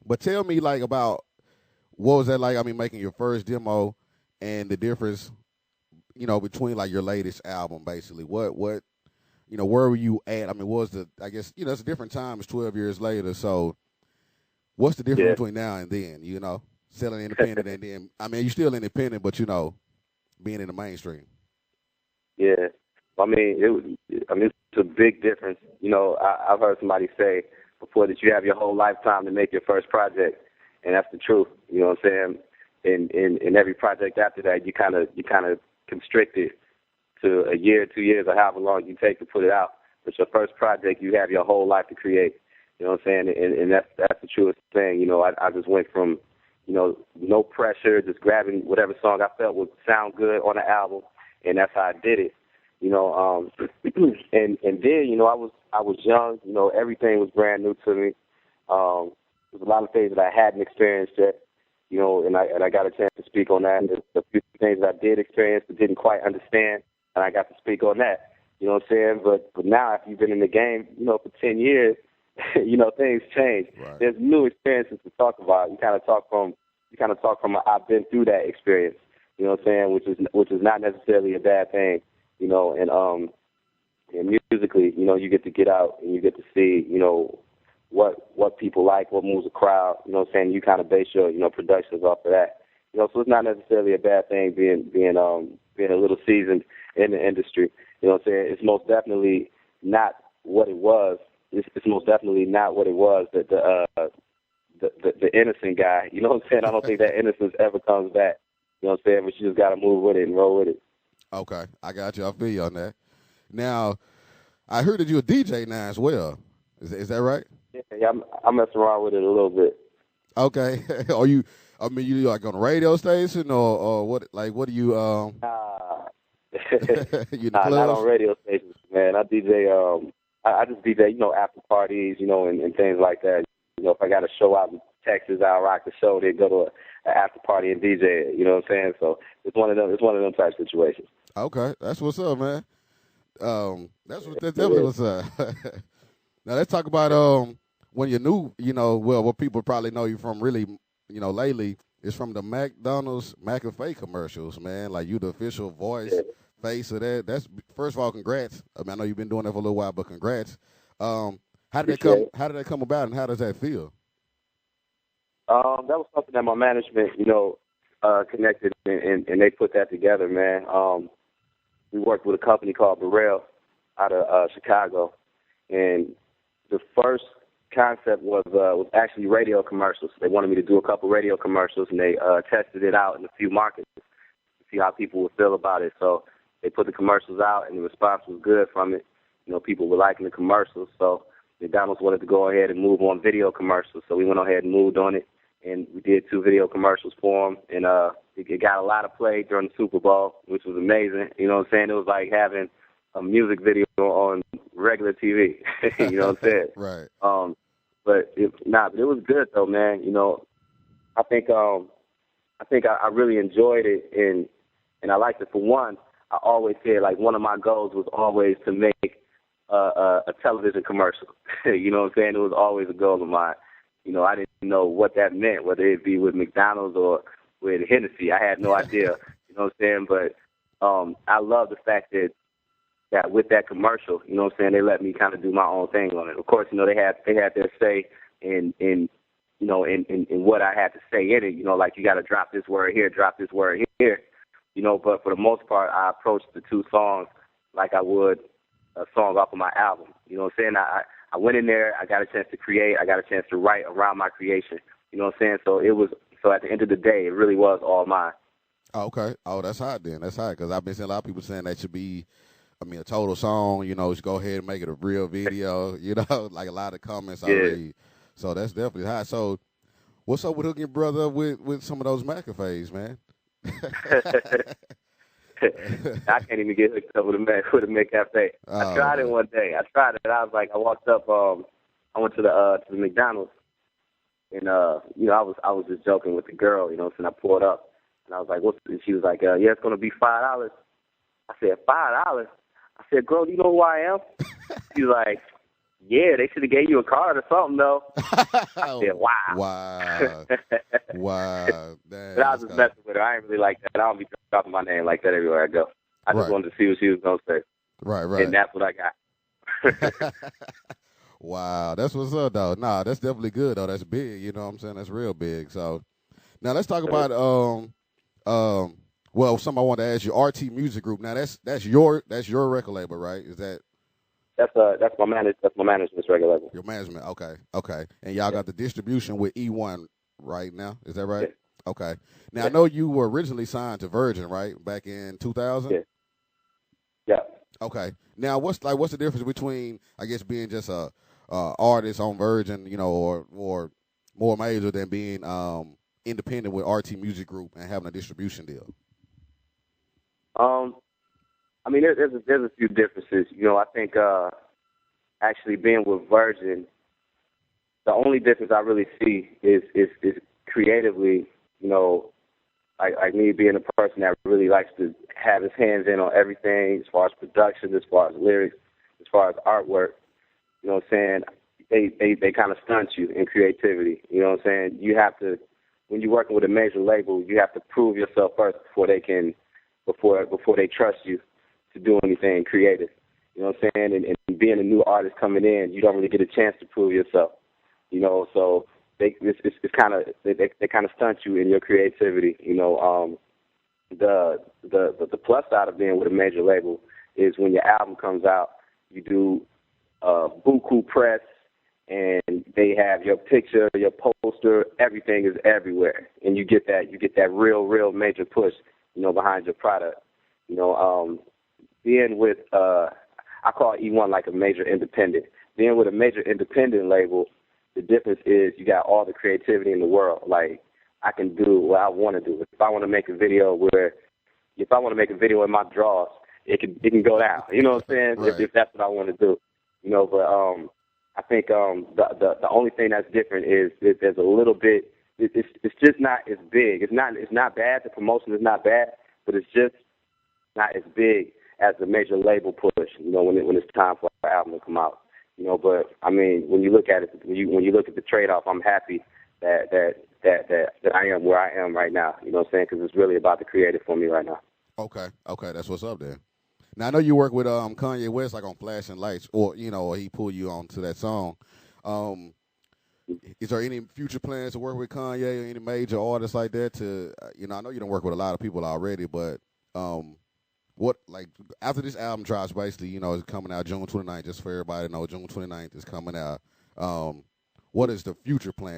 But tell me like about what was that like? I mean, making your first demo and the difference, between like your latest album, basically. What where were you at? I mean, what was the? I guess it's a different time. It's 12 years later. So what's the difference Yeah, between now and then? Selling independent and then I mean, you're still independent, but being in the mainstream. yeah. I mean, it's a big difference. I've heard somebody say before that you have your whole lifetime to make your first project, and that's the truth. You know what I'm saying? In every project after that, you kind of constricted to a year, 2 years, or however long you take to put it out. But your first project, you have your whole life to create. You know what I'm saying? And that's the truest thing. I just went from, no pressure, just grabbing whatever song I felt would sound good on the album, and that's how I did it. And then I was young. Everything was brand new to me. There's a lot of things that I hadn't experienced yet. And I got a chance to speak on that. And there's a few things that I did experience but didn't quite understand, and I got to speak on that. You know what I'm saying? But now, if you've been in the game, for 10 years, things change. Right. There's new experiences to talk about. You kind of talk from I've been through that experience. You know what I'm saying? Which is not necessarily a bad thing. And musically, you get to get out and you get to see, what people like, what moves a crowd. You know what I'm saying? You kind of base your, productions off of that. So it's not necessarily a bad thing being a little seasoned in the industry. You know what I'm saying? It's most definitely not what it was. It's most definitely not what it was that the innocent guy. You know what I'm saying? I don't think that innocence ever comes back. You know what I'm saying? But you just got to move with it and roll with it. Okay, I got you. I feel you on that. Now, I heard that you're a DJ now as well. Is that right? Yeah, I'm messing around with it a little bit. Okay. Are you? I mean, you like on a radio station or what? Like, what do you? Nah, You in the nah, not clubs? on radio stations, man. I DJ. I just DJ. After parties, and things like that. If I got a show out in Texas, I'll rock the show. Then go to an after party and DJ it. You know what I'm saying? So it's one of them. It's one of them type situations. Okay, that's what's up, man. That's definitely what's up. Now let's talk about when you're new. Well, what people probably know you from really, lately is from the McDonald's McAfee commercials, man. Like you, the official voice, Yeah. face of that. That's first of all, congrats. I mean, I know you've been doing that for a little while, but congrats. How did that Appreciate come? it. How did that come about, and how does that feel? That was something that my management, connected and they put that together, man. We worked with a company called Dwele out of Chicago, and the first concept was actually radio commercials. They wanted me to do a couple radio commercials, and they tested it out in a few markets to see how people would feel about it. So they put the commercials out, and the response was good from it. People were liking the commercials, so McDonald's wanted to go ahead and move on video commercials. So we went ahead and moved on it, and we did 2 video commercials for them, and it got a lot of play during the Super Bowl, which was amazing. You know what I'm saying? It was like having a music video on regular TV. You know what I'm saying? Right. But it was good though, man. I think I really enjoyed it, and I liked it. For one, I always said like one of my goals was always to make a television commercial. You know what I'm saying? It was always a goal of mine. I didn't know what that meant, whether it be with McDonald's or with Hennessy. I had no idea. You know what I'm saying? But I love the fact that with that commercial, you know what I'm saying, they let me kind of do my own thing on it. Of course, they had their say in what I had to say in it. Like you got to drop this word here, drop this word here. But for the most part, I approached the 2 songs like I would a song off of my album. You know what I'm saying? I went in there, I got a chance to create, I got a chance to write around my creation. You know what I'm saying? So at the end of the day, it really was all mine. Oh, okay. Oh, that's hot then. That's hot because I've been seeing a lot of people saying that should be, I mean, a total song. Just go ahead and make it a real video. Like a lot of comments I Yeah. read. So that's definitely hot. So what's up with hooking your brother up with some of those McAfees, man? I can't even get hooked up with a McCafe. I tried it one day. I was like, I walked up. I went to the McDonald's, and I was just joking with the girl. And I pulled up, and I was like, "What's?" And she was like, "Yeah, it's gonna be $5." I said, $5. I said, "Girl, do you know who I am?" She's like, Yeah, they should have gave you a card or something though. I Oh, said, wow. wow, wow. Damn, But I was that's just kind messing with her. I ain't really like that. I don't be dropping my name like that everywhere I go. I just right, wanted to see what she was gonna say, right, and right. that's what I got. Wow, that's what's up, though. Nah, that's definitely good, though. That's big. You know what I'm saying? That's real big. So now let's talk about um. Well, something I want to ask you, RT Music Group. Now that's your record label, right? Is that That's my management's regular level. your management? Okay, okay. And y'all Yeah, got the distribution with E1 right now. Is that yeah, right? Okay. Now I yeah, know you were originally signed to Virgin, right? Back in 2000. yeah, yeah. Okay. Now what's the difference between I guess being just a artist on Virgin, or more major than being independent with RT Music Group and having a distribution deal? Um, I mean, there's a few differences. I think actually being with Virgin, the only difference I really see is creatively. Like me being a person that really likes to have his hands in on everything, as far as production, as far as lyrics, as far as artwork. You know what I'm saying? They kind of stunt you in creativity. You know what I'm saying? You have to, when you're working with a major label, you have to prove yourself first before they trust you to do anything creative. You know what I'm saying? And being a new artist coming in, you don't really get a chance to prove yourself. So it's kind of they kind of stunt you in your creativity. The plus side of being with a major label is when your album comes out, you do buku press, and they have your picture, your poster, everything is everywhere, and you get that real major push, behind your product. Being with I call E1 like a major independent. Being with a major independent label, the difference is you got all the creativity in the world. Like, I can do what I want to do. If I want to make a video in my drawers, it can go down. You know what I'm saying? Right. If that's what I want to do. But I think the only thing that's different is that there's a little bit. It's just not as big. It's not bad. The promotion is not bad, but it's just not as big as the major label push. When it's time for our album to come out. But I mean, when you look at it, when you look at the trade-off, I'm happy that I am where I am right now. You know what I'm saying? Because it's really about the creative for me right now. Okay. Okay. That's what's up there. Now I know you work with Kanye West like on Flashing Lights, or he pulled you on to that song. Um, is there any future plans to work with Kanye or any major artists like that? I know you don't work with a lot of people already, but what, like, after this album drops, basically, it's coming out June 29th. Just for everybody to know, June 29th is coming out. What is the future plan?